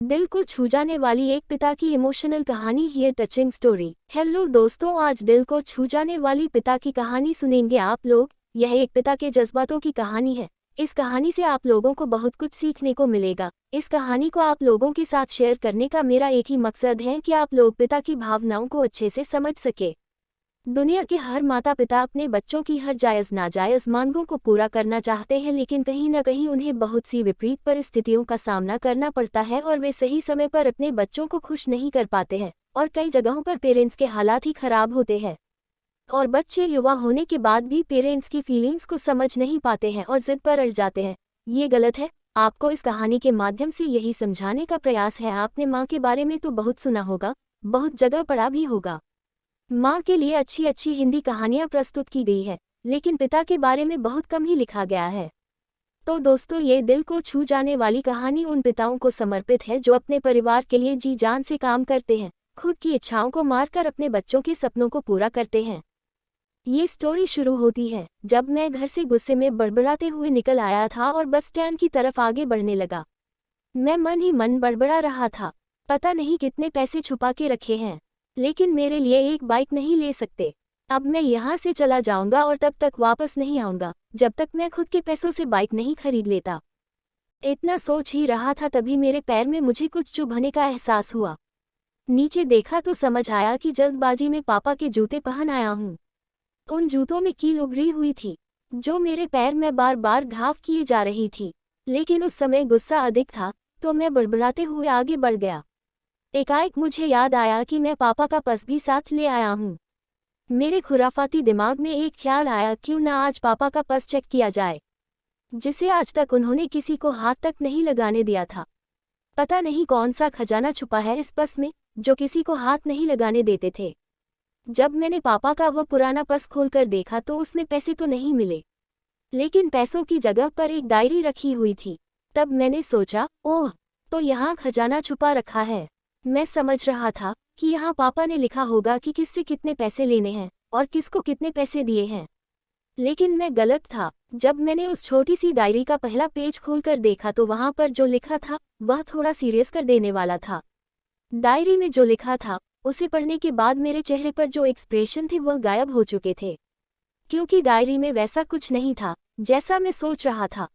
दिल को छू जाने वाली एक पिता की इमोशनल कहानी, ये टचिंग स्टोरी। हेलो दोस्तों, आज दिल को छू जाने वाली पिता की कहानी सुनेंगे आप लोग। यह एक पिता के जज्बातों की कहानी है। इस कहानी से आप लोगों को बहुत कुछ सीखने को मिलेगा। इस कहानी को आप लोगों के साथ शेयर करने का मेरा एक ही मकसद है कि आप लोग पिता की भावनाओं को अच्छे से समझ सके। दुनिया के हर माता पिता अपने बच्चों की हर जायज़ नाजायज़ मांगों को पूरा करना चाहते हैं, लेकिन कहीं न कहीं उन्हें बहुत सी विपरीत परिस्थितियों का सामना करना पड़ता है और वे सही समय पर अपने बच्चों को खुश नहीं कर पाते हैं। और कई जगहों पर पेरेंट्स के हालात ही खराब होते हैं और बच्चे युवा होने के बाद भी पेरेंट्स की फीलिंग्स को समझ नहीं पाते हैं और जिद पर अड़ जाते हैं। ये गलत है। आपको इस कहानी के माध्यम से यही समझाने का प्रयास है। आपने माँ के बारे में तो बहुत सुना होगा, बहुत जगह पढ़ा भी होगा। माँ के लिए अच्छी अच्छी हिंदी कहानियाँ प्रस्तुत की गई है, लेकिन पिता के बारे में बहुत कम ही लिखा गया है। तो दोस्तों, ये दिल को छू जाने वाली कहानी उन पिताओं को समर्पित है जो अपने परिवार के लिए जी जान से काम करते हैं, खुद की इच्छाओं को मारकर अपने बच्चों के सपनों को पूरा करते हैं। ये स्टोरी शुरू होती है जब मैं घर से गुस्से में बड़बड़ाते हुए निकल आया था और बस स्टैंड की तरफ आगे बढ़ने लगा। मैं मन ही मन बड़बड़ा रहा था, पता नहीं कितने पैसे छुपा के रखे हैं, लेकिन मेरे लिए एक बाइक नहीं ले सकते। अब मैं यहाँ से चला जाऊंगा और तब तक वापस नहीं आऊंगा जब तक मैं खुद के पैसों से बाइक नहीं खरीद लेता। इतना सोच ही रहा था, तभी मेरे पैर में मुझे कुछ चुभने का एहसास हुआ। नीचे देखा तो समझ आया कि जल्दबाजी में पापा के जूते पहन आया हूँ। उन जूतों में कील उभरी हुई थी जो मेरे पैर में बार बार घाव किए जा रही थी, लेकिन उस समय गुस्सा अधिक था तो मैं बड़बड़ाते हुए आगे बढ़ गया। एकाएक मुझे याद आया कि मैं पापा का पर्स भी साथ ले आया हूँ। मेरे खुराफाती दिमाग में एक ख्याल आया, क्यों ना आज पापा का पर्स चेक किया जाए, जिसे आज तक उन्होंने किसी को हाथ तक नहीं लगाने दिया था। पता नहीं कौन सा खजाना छुपा है इस पर्स में जो किसी को हाथ नहीं लगाने देते थे। जब मैंने पापा का वह पुराना पर्स खोलकर देखा तो उसमें पैसे तो नहीं मिले, लेकिन पैसों की जगह पर एक डायरी रखी हुई थी। तब मैंने सोचा, ओह, तो यहाँ खजाना छुपा रखा है। मैं समझ रहा था कि यहाँ पापा ने लिखा होगा कि किससे कितने पैसे लेने हैं और किसको कितने पैसे दिए हैं, लेकिन मैं गलत था। जब मैंने उस छोटी सी डायरी का पहला पेज खोलकर देखा तो वहाँ पर जो लिखा था वह थोड़ा सीरियस कर देने वाला था। डायरी में जो लिखा था उसे पढ़ने के बाद मेरे चेहरे पर जो एक्सप्रेशन थे वह गायब हो चुके थे, क्योंकि डायरी में वैसा कुछ नहीं था जैसा मैं सोच रहा था।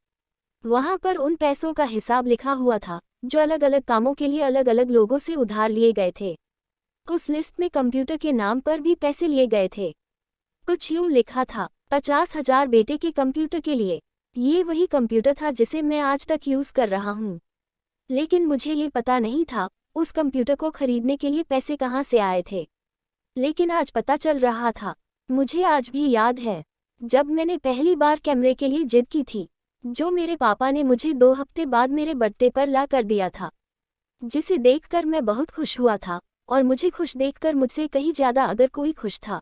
वहाँ पर उन पैसों का हिसाब लिखा हुआ था जो अलग अलग कामों के लिए अलग अलग लोगों से उधार लिए गए थे। उस लिस्ट में कंप्यूटर के नाम पर भी पैसे लिए गए थे। कुछ यूँ लिखा था, 50,000 बेटे के कंप्यूटर के लिए। ये वही कंप्यूटर था जिसे मैं आज तक यूज़ कर रहा हूँ, लेकिन मुझे ये पता नहीं था उस कंप्यूटर को खरीदने के लिए पैसे कहाँ से आए थे। लेकिन आज पता चल रहा था। मुझे आज भी याद है जब मैंने पहली बार कैमरे के लिए जिद की थी, जो मेरे पापा ने मुझे 2 हफ्ते बाद मेरे बर्थडे पर ला कर दिया था, जिसे देखकर मैं बहुत खुश हुआ था। और मुझे खुश देखकर मुझसे कहीं ज़्यादा अगर कोई खुश था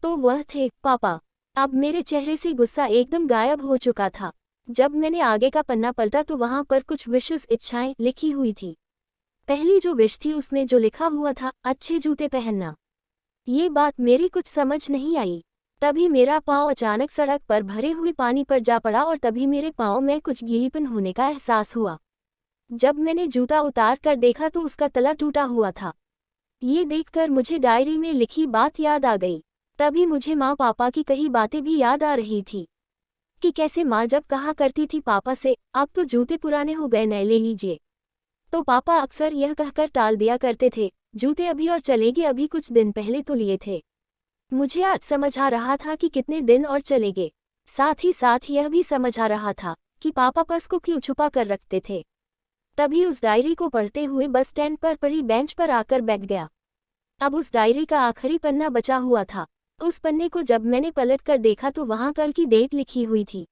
तो वह थे पापा। अब मेरे चेहरे से गुस्सा एकदम गायब हो चुका था। जब मैंने आगे का पन्ना पलटा तो वहाँ पर कुछ विशेष इच्छाएं लिखी हुई थी। पहली जो विश थी उसमें जो लिखा हुआ था, अच्छे जूते पहनना। ये बात मेरी कुछ समझ नहीं आई। तभी मेरा पाँव अचानक सड़क पर भरे हुए पानी पर जा पड़ा और तभी मेरे पाँव में कुछ गीलीपन होने का एहसास हुआ। जब मैंने जूता उतार कर देखा तो उसका तला टूटा हुआ था। ये देखकर मुझे डायरी में लिखी बात याद आ गई। तभी मुझे माँ पापा की कही बातें भी याद आ रही थी कि कैसे माँ जब कहा करती थी पापा से, अब तो जूते पुराने हो गए, नए ले लीजिए, तो पापा अक्सर यह कहकर टाल दिया करते थे, जूते अभी और चलेंगे, अभी कुछ दिन पहले तो लिए थे। मुझे आज समझ आ रहा था कि कितने दिन और चलेंगे। साथ ही साथ यह भी समझ आ रहा था कि पापा पर्स को क्यों छुपा कर रखते थे। तभी उस डायरी को पढ़ते हुए बस स्टैंड पर पड़ी बेंच पर आकर बैठ गया। अब उस डायरी का आखिरी पन्ना बचा हुआ था। उस पन्ने को जब मैंने पलट कर देखा तो वहाँ कल की डेट लिखी हुई थी।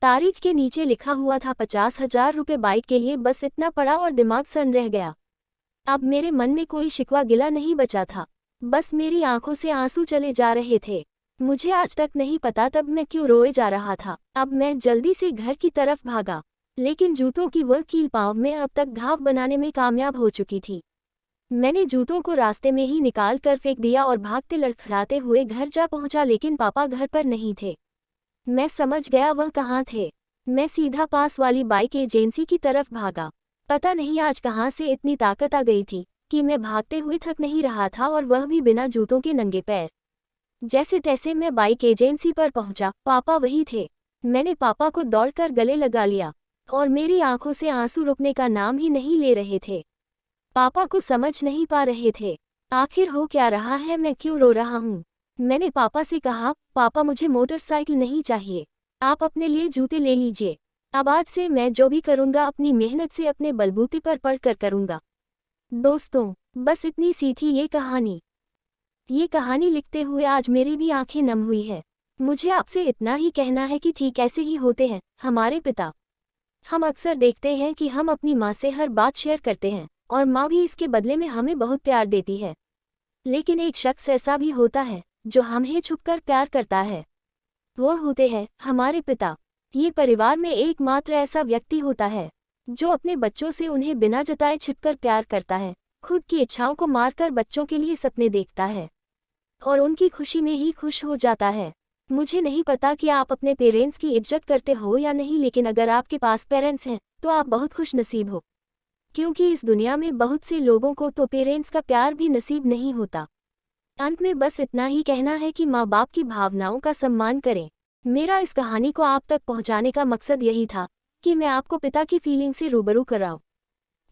तारीख के नीचे लिखा हुआ था 50,000 रुपये बाइक के लिए। बस इतना पड़ा और दिमाग सन रह गया। अब मेरे मन में कोई शिकवा गिला नहीं बचा था, बस मेरी आंखों से आंसू चले जा रहे थे। मुझे आज तक नहीं पता तब मैं क्यों रोए जा रहा था। अब मैं जल्दी से घर की तरफ भागा, लेकिन जूतों की वह कील पाँव में अब तक घाव बनाने में कामयाब हो चुकी थी। मैंने जूतों को रास्ते में ही निकाल कर फेंक दिया और भागते लड़खड़ाते हुए घर जा पहुंचा, लेकिन पापा घर पर नहीं थे। मैं समझ गया वह कहाँ थे। मैं सीधा पास वाली बाइक एजेंसी की तरफ भागा। पता नहीं आज कहाँ से इतनी ताकत आ गई थी कि मैं भागते हुए थक नहीं रहा था, और वह भी बिना जूतों के नंगे पैर। जैसे तैसे मैं बाइक एजेंसी पर पहुंचा। पापा वही थे। मैंने पापा को दौड़कर गले लगा लिया और मेरी आंखों से आंसू रुकने का नाम ही नहीं ले रहे थे। पापा को समझ नहीं पा रहे थे आखिर हो क्या रहा है, मैं क्यों रो रहा हूँ। मैंने पापा से कहा, पापा मुझे मोटरसाइकिल नहीं चाहिए, आप अपने लिए जूते ले लीजिए। अब आज से मैं जो भी करूँगा अपनी मेहनत से अपने बलबूते पर पढ़कर करूँगा। दोस्तों, बस इतनी सी थी ये कहानी। ये कहानी लिखते हुए आज मेरी भी आंखें नम हुई है। मुझे आपसे इतना ही कहना है कि ठीक ऐसे ही होते हैं हमारे पिता। हम अक्सर देखते हैं कि हम अपनी माँ से हर बात शेयर करते हैं और माँ भी इसके बदले में हमें बहुत प्यार देती है। लेकिन एक शख्स ऐसा भी होता है जो हमें छुपकर प्यार करता है। वो होते हैं हमारे पिता। ये परिवार में एकमात्र ऐसा व्यक्ति होता है जो अपने बच्चों से उन्हें बिना जताए छिपकर प्यार करता है, खुद की इच्छाओं को मारकर बच्चों के लिए सपने देखता है और उनकी खुशी में ही खुश हो जाता है। मुझे नहीं पता कि आप अपने पेरेंट्स की इज्जत करते हो या नहीं, लेकिन अगर आपके पास पेरेंट्स हैं तो आप बहुत खुश नसीब हो, क्योंकि इस दुनिया में बहुत से लोगों को तो पेरेंट्स का प्यार भी नसीब नहीं होता। अंत में बस इतना ही कहना है कि माँ बाप की भावनाओं का सम्मान करें। मेरा इस कहानी को आप तक पहुँचाने का मकसद यही था कि मैं आपको पिता की फीलिंग से रूबरू कराऊं,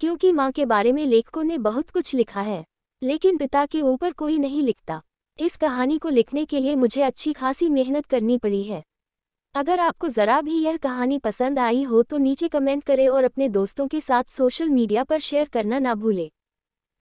क्योंकि माँ के बारे में लेखकों ने बहुत कुछ लिखा है लेकिन पिता के ऊपर कोई नहीं लिखता। इस कहानी को लिखने के लिए मुझे अच्छी खासी मेहनत करनी पड़ी है। अगर आपको ज़रा भी यह कहानी पसंद आई हो तो नीचे कमेंट करें और अपने दोस्तों के साथ सोशल मीडिया पर शेयर करना ना भूलें।